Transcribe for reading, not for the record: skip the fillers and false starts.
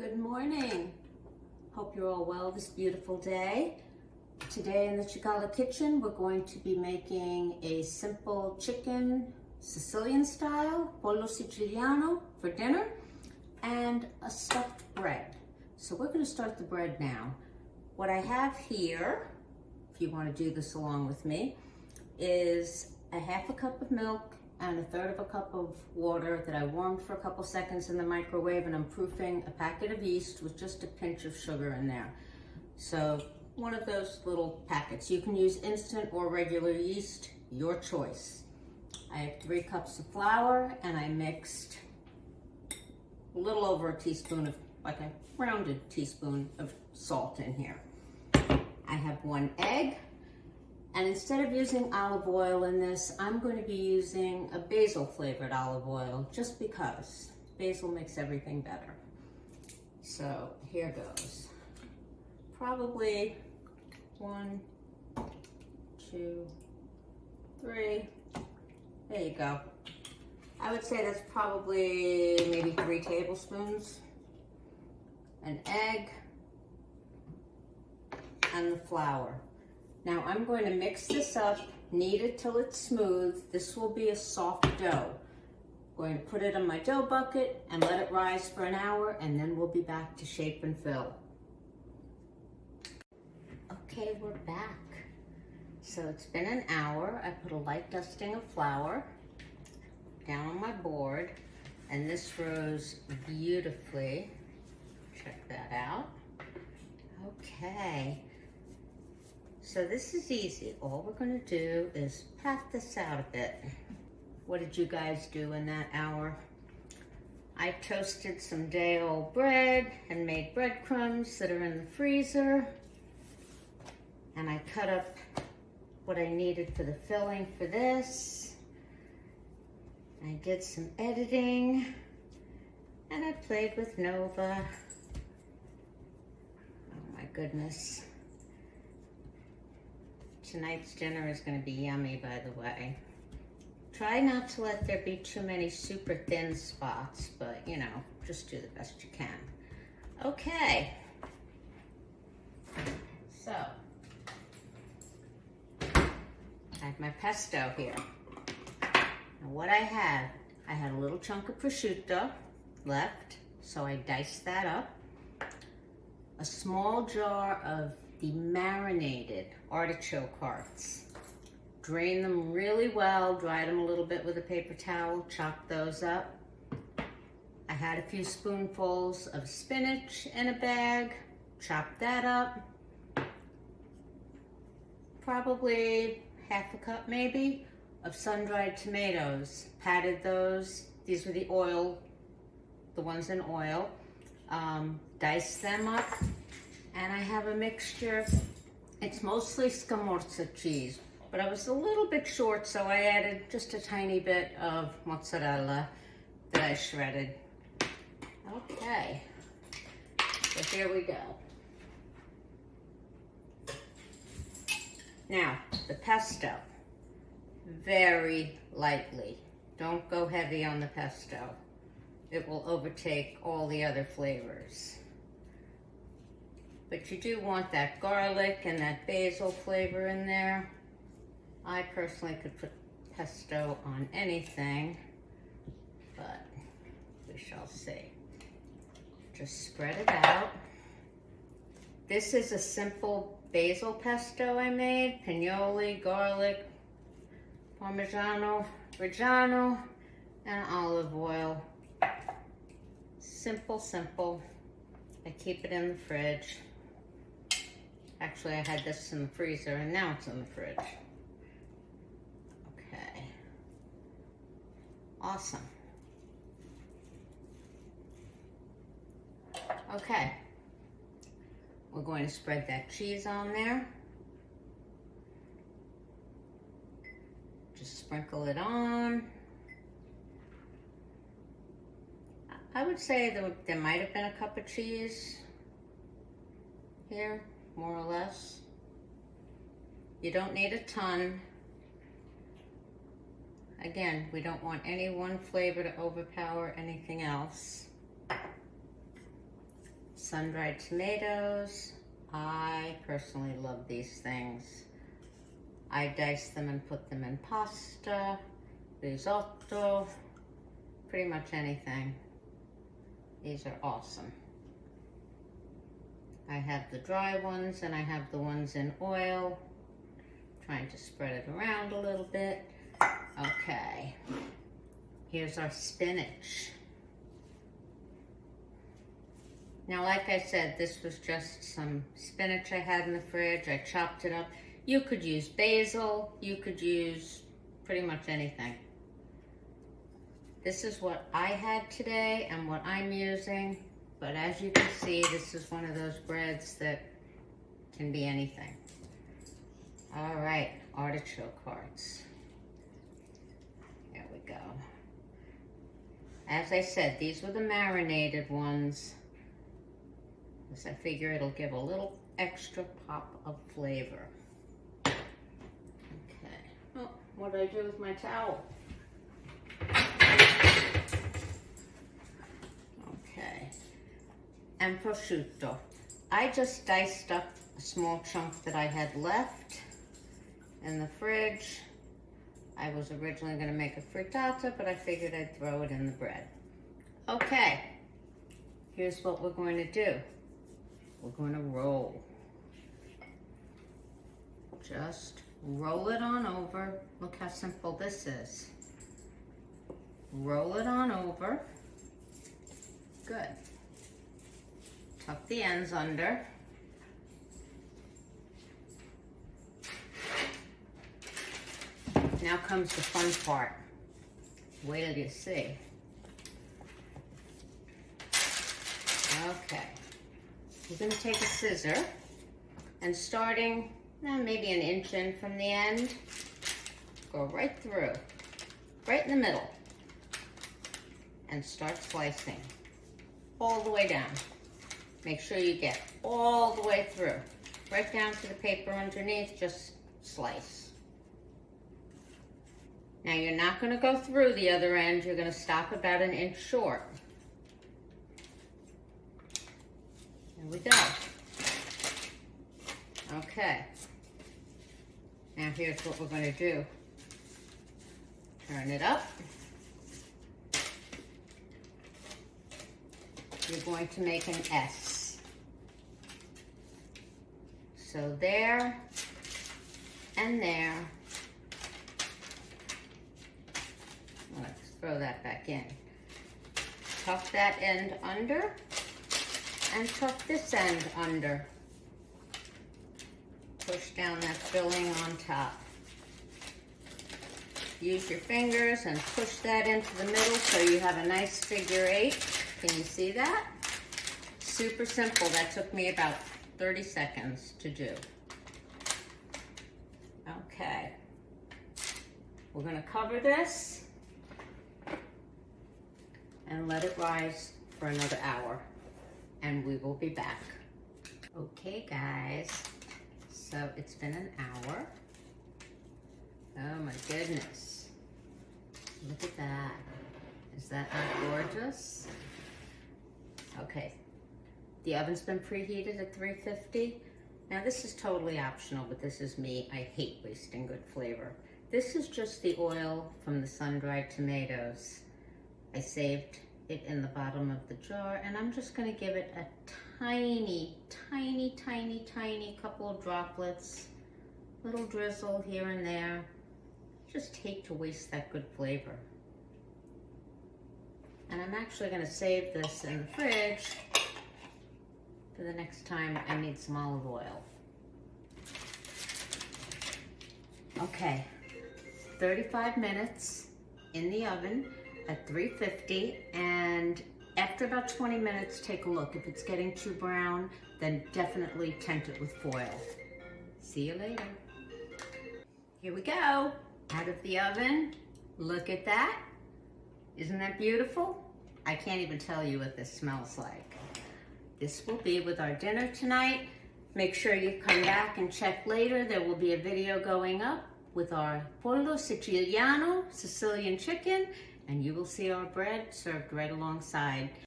Good morning. Hope you're all well this beautiful day. Today in the Chicala kitchen, we're going to be making a simple chicken Sicilian style, pollo siciliano for dinner, and a stuffed bread. So we're going to start the bread now. What I have here, if you want to do this along with me, is a half a cup of milk and a third of a cup of water that I warmed for a couple seconds in the microwave, and I'm proofing a packet of yeast with just a pinch of sugar in there. So one of those little packets. You can use instant or regular yeast, your choice. I have 3 cups of flour, and I mixed a little over a teaspoon of, like a rounded teaspoon of salt in here. I have 1 egg. And instead of using olive oil in this, I'm going to be using a basil flavored olive oil, just because basil makes everything better. So here goes. Probably 1, 2, 3. There you go. I would say that's probably maybe 3 tablespoons. An egg and the flour. Now I'm going to mix this up, knead it till it's smooth. This will be a soft dough. I'm going to put it in my dough bucket and let it rise for an hour, and then we'll be back to shape and fill. Okay, we're back. So it's been an hour. I put a light dusting of flour down on my board, and this rose beautifully. Check that out. Okay. So this is easy. All we're going to do is pat this out a bit. What did you guys do in that hour? I toasted some day-old bread and made breadcrumbs that are in the freezer. And I cut up what I needed for the filling for this. I did some editing, and I played with Nova. Oh my goodness. Tonight's dinner is going to be yummy, by the way. Try not to let there be too many super thin spots, but you know, just do the best you can. Okay. So, I have my pesto here. Now what I had a little chunk of prosciutto left, so I diced that up. A small jar of the marinated artichoke hearts. Drain them really well, dry them a little bit with a paper towel, chop those up. I had a few spoonfuls of spinach in a bag, chopped that up. Probably half a cup maybe of sun-dried tomatoes. Patted those. These were the ones in oil. Diced them up. And I have a mixture. It's mostly Scamorza cheese, but I was a little bit short, so I added just a tiny bit of mozzarella that I shredded. Okay, so here we go. Now, the pesto, very lightly. Don't go heavy on the pesto. It will overtake all the other flavors. But you do want that garlic and that basil flavor in there. I personally could put pesto on anything, but we shall see. Just spread it out. This is a simple basil pesto I made. Pignoli, garlic, Parmigiano, Reggiano, and olive oil. Simple, simple. I keep it in the fridge. Actually, I had this in the freezer, and now it's in the fridge. Okay. Awesome. Okay. We're going to spread that cheese on there. Just sprinkle it on. I would say there might have been a cup of cheese here, more or less. You don't need a ton. Again, we don't want any one flavor to overpower anything else. sun-dried tomatoes. I personally love these things. I dice them and put them in pasta, risotto, pretty much anything. These are awesome. I have the dry ones and I have the ones in oil. Trying to spread it around a little bit. Okay, here's our spinach. Now, like I said, this was just some spinach I had in the fridge. I chopped it up. You could use basil. You could use pretty much anything. This is what I had today and what I'm using. But as you can see, this is one of those breads that can be anything. All right, artichoke hearts. There we go. As I said, these were the marinated ones. Because I figure it'll give a little extra pop of flavor. Okay. Oh, what did I do with my towel? Okay. And prosciutto. I just diced up a small chunk that I had left in the fridge. I was originally going to make a frittata, but I figured I'd throw it in the bread. Okay. Here's what we're going to do. We're going to roll. Just roll it on over. Look how simple this is. Roll it on over. Good. Tuck the ends under. Now comes the fun part. Wait till you see. Okay. We're going to take a scissor and starting maybe an inch in from the end, go right through, right in the middle, and start slicing all the way down. Make sure you get all the way through, right down to the paper underneath, just slice. Now you're not going to go through the other end, you're going to stop about an inch short. There we go. Okay. Now here's what we're going to do. Turn it up. You're going to make an S. So there and there. Let's throw that back in. Tuck that end under. And tuck this end under. Push down that filling on top. Use your fingers and push that into the middle so you have a nice figure 8. Can you see that? Super simple. That took me about 30 seconds to do. Okay. We're going to cover this and let it rise for another hour. And we will be back. Okay, guys, so it's been an hour. Oh my goodness. Look at that. Is that not gorgeous? Okay, the oven's been preheated at 350. Now this is totally optional, but this is me. I hate wasting good flavor. This is just the oil from the sun-dried tomatoes. I saved it in the bottom of the jar, and I'm just going to give it a tiny couple of droplets, little drizzle here and there. Just hate to waste that good flavor. And I'm actually going to save this in the fridge for the next time I need some olive oil. Okay, 35 minutes in the oven at 350, and after about 20 minutes, take a look. If it's getting too brown, then definitely tent it with foil. See you later. Here we go, out of the oven. Look at that. Isn't that beautiful? I can't even tell you what this smells like. This will be with our dinner tonight. Make sure you come back and check later. There will be a video going up with our pollo siciliano, Sicilian chicken, and you will see our bread served right alongside.